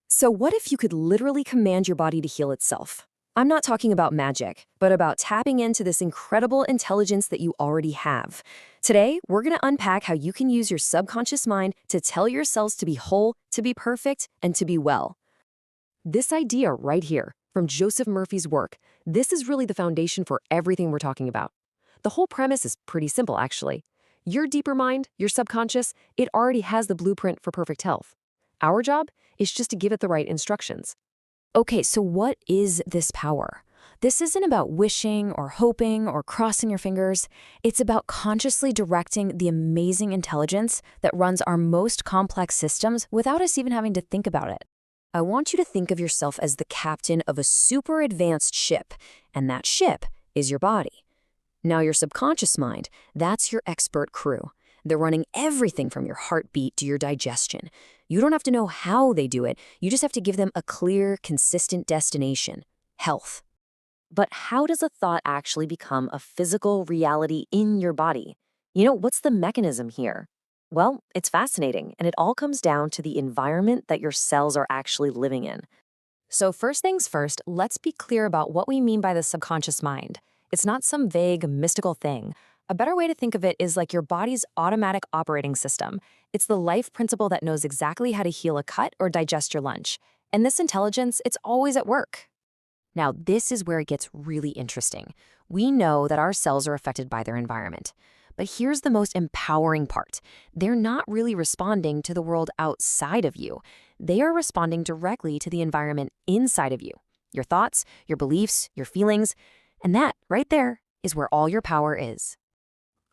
So what if you could literally command your body to heal itself? I'm not talking about magic, but about tapping into this incredible intelligence that you already have. Today, we're going to unpack how you can use your subconscious mind to tell your cells to be whole, to be perfect, and to be well. This idea right here, from Joseph Murphy's work, this is really the foundation for everything we're talking about. The whole premise is pretty simple, actually. Your deeper mind, your subconscious, it already has the blueprint for perfect health. Our job is just to give it the right instructions. Okay, so what is this power? This isn't about wishing or hoping or crossing your fingers. It's about consciously directing the amazing intelligence that runs our most complex systems without us even having to think about it. I want you to think of yourself as the captain of a super advanced ship, and that ship is your body. Now, your subconscious mind, that's your expert crew. They're running everything from your heartbeat to your digestion. You don't have to know how they do it. You just have to give them a clear, consistent destination: health. But how does a thought actually become a physical reality in your body? What's the mechanism here? Well, it's fascinating, and it all comes down to the environment that your cells are actually living in. So first things first, let's be clear about what we mean by the subconscious mind. It's not some vague, mystical thing. A better way to think of it is like your body's automatic operating system. It's the life principle that knows exactly how to heal a cut or digest your lunch. And this intelligence, it's always at work. Now, this is where it gets really interesting. We know that our cells are affected by their environment. But here's the most empowering part. They're not really responding to the world outside of you. They are responding directly to the environment inside of you. Your thoughts, your beliefs, your feelings. And that, right there, is where all your power is.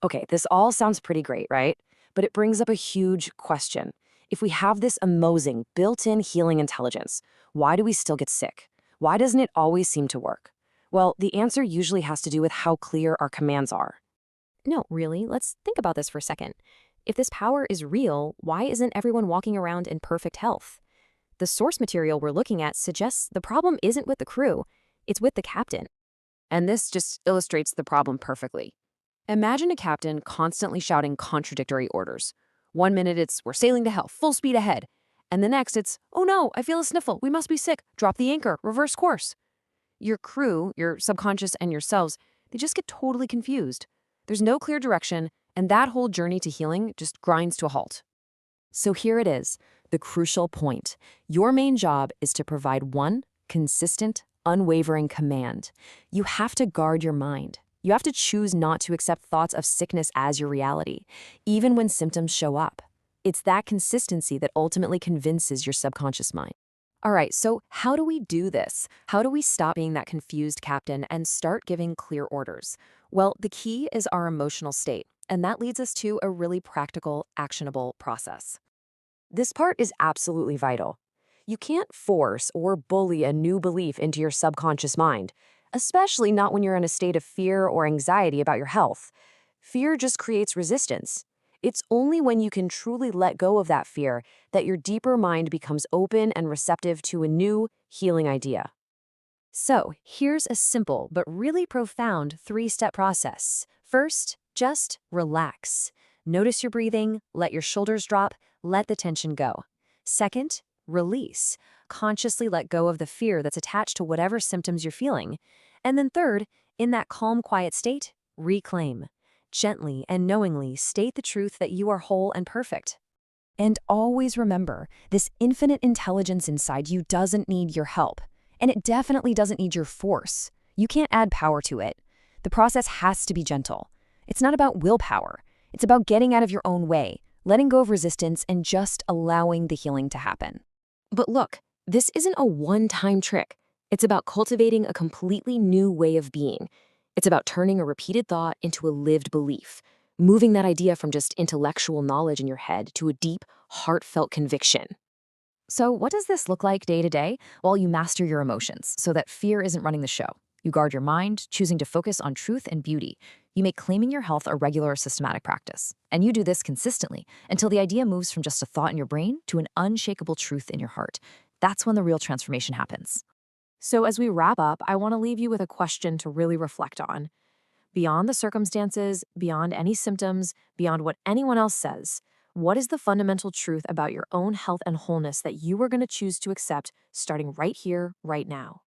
Okay, this all sounds pretty great, right? But it brings up a huge question. If we have this amazing, built-in healing intelligence, why do we still get sick? Why doesn't it always seem to work? Well, the answer usually has to do with how clear our commands are. No, really, let's think about this for a second. If this power is real, why isn't everyone walking around in perfect health? The source material we're looking at suggests the problem isn't with the crew, it's with the captain. And this just illustrates the problem perfectly. Imagine a captain constantly shouting contradictory orders. One minute it's, "We're sailing to hell, full speed ahead." And the next it's, "Oh no, I feel a sniffle, we must be sick, drop the anchor, reverse course." Your crew, your subconscious and yourselves, they just get totally confused. There's no clear direction, and that whole journey to healing just grinds to a halt. So here it is, the crucial point. Your main job is to provide one consistent, unwavering command. You have to guard your mind. You have to choose not to accept thoughts of sickness as your reality, even when symptoms show up. It's that consistency that ultimately convinces your subconscious mind. All right, so how do we do this? How do we stop being that confused captain and start giving clear orders? Well, the key is our emotional state, and that leads us to a really practical, actionable process. This part is absolutely vital. You can't force or bully a new belief into your subconscious mind, especially not when you're in a state of fear or anxiety about your health. Fear just creates resistance. It's only when you can truly let go of that fear that your deeper mind becomes open and receptive to a new, healing idea. So, here's a simple but really profound three-step process. First, just relax. Notice your breathing, let your shoulders drop, let the tension go. Second, release. Consciously let go of the fear that's attached to whatever symptoms you're feeling. And then third, in that calm, quiet state, reclaim. Gently and knowingly state the truth that you are whole and perfect. And always remember, this infinite intelligence inside you doesn't need your help. And it definitely doesn't need your force. You can't add power to it. The process has to be gentle. It's not about willpower. It's about getting out of your own way, letting go of resistance, and just allowing the healing to happen. But look, this isn't a one-time trick. It's about cultivating a completely new way of being. It's about turning a repeated thought into a lived belief, moving that idea from just intellectual knowledge in your head to a deep, heartfelt conviction. So what does this look like day to day? Well, you master your emotions so that fear isn't running the show. You guard your mind, choosing to focus on truth and beauty. You make claiming your health a regular, systematic practice. And you do this consistently until the idea moves from just a thought in your brain to an unshakable truth in your heart. That's when the real transformation happens. So as we wrap up, I want to leave you with a question to really reflect on. Beyond the circumstances, beyond any symptoms, beyond what anyone else says, What is the fundamental truth about your own health and wholeness that you are going to choose to accept starting right here, right now?